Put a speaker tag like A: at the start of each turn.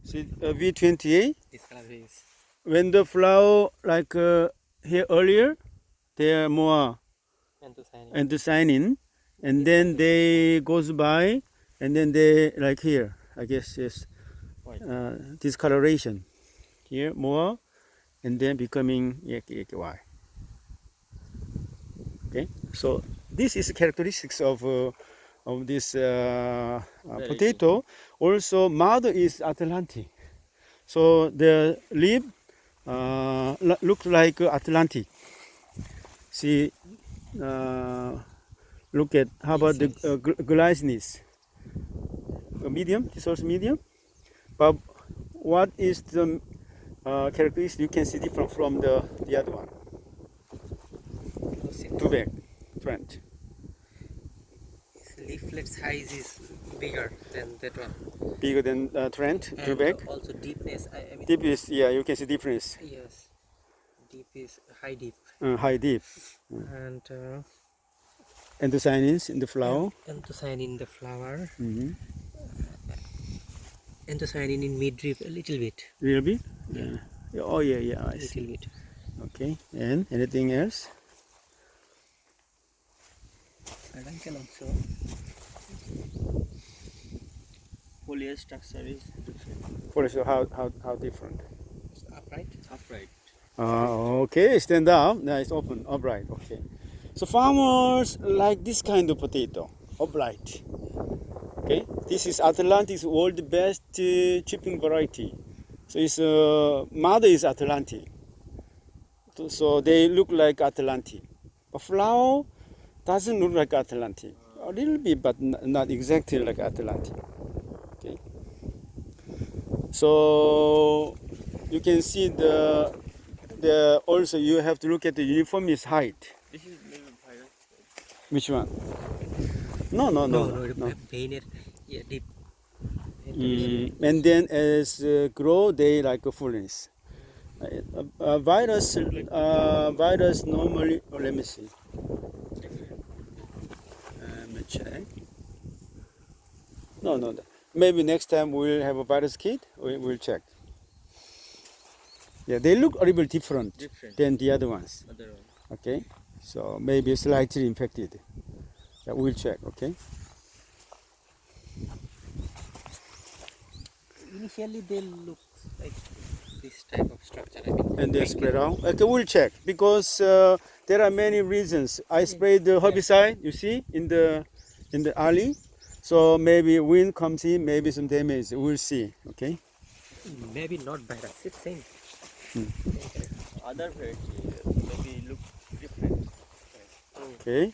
A: See, V28.
B: This color is
A: When the flower like here earlier, they are more anthocyanin, and then they goes by, and then they like here, I guess yes, discoloration here more, and then becoming white. Okay, so this is characteristics of this potato. Also, mother is Atlantic, so the leaf look like Atlantic. See, look at how about the glycinus? Medium. This also medium. But what is the characteristic? You can see different from the other one. Too big, trend.
B: leaflet size is bigger than that one.
A: Bigger than trend. Too
B: And
A: big.
B: also deepness. I mean,
A: Deep is yeah. You can see difference.
B: yes, deep is high deep.
A: High deep.
B: And
A: Anthocyanins in the flower.
B: anthocyanin in the flower.
A: Mm-hmm.
B: Anthocyanin in midrib a little bit.
A: Little bit. Yeah. Oh yeah, yeah. I see.
B: Little bit.
A: Okay. And anything else?
B: And I can also foliar structure is different.
A: For so how different?
B: It's upright. Upright.
A: Okay, stand up. Nice, open, upright. Okay. So farmers like this kind of potato, upright. Okay. This is Atlantic's world best chipping variety. So its mother is Atlantic. So they look like Atlantic. But flower doesn't look like Atlantic. A little bit, but not exactly like Atlantic. Okay. So you can see the also you have to look at the uniformist height.
B: This is maybe virus.
A: Which one? No.
B: Vein, yeah, deep.
A: And then as grow, they like a fullness. Virus normally. Oh, let me see. Let me check. No. Maybe next time we'll have a virus kit. We'll check. Yeah, they look a little different than the other ones. Okay, so maybe slightly infected. Yeah, we'll check. Okay.
B: Initially they look like this type of structure. I mean,
A: And they spread out. Okay, we'll check because there are many reasons. I sprayed the herbicide. You see in the alley. So maybe wind comes in, maybe some damage. We'll see. Okay.
B: maybe not virus. It's same.
C: Other variety maybe look different.
A: Okay.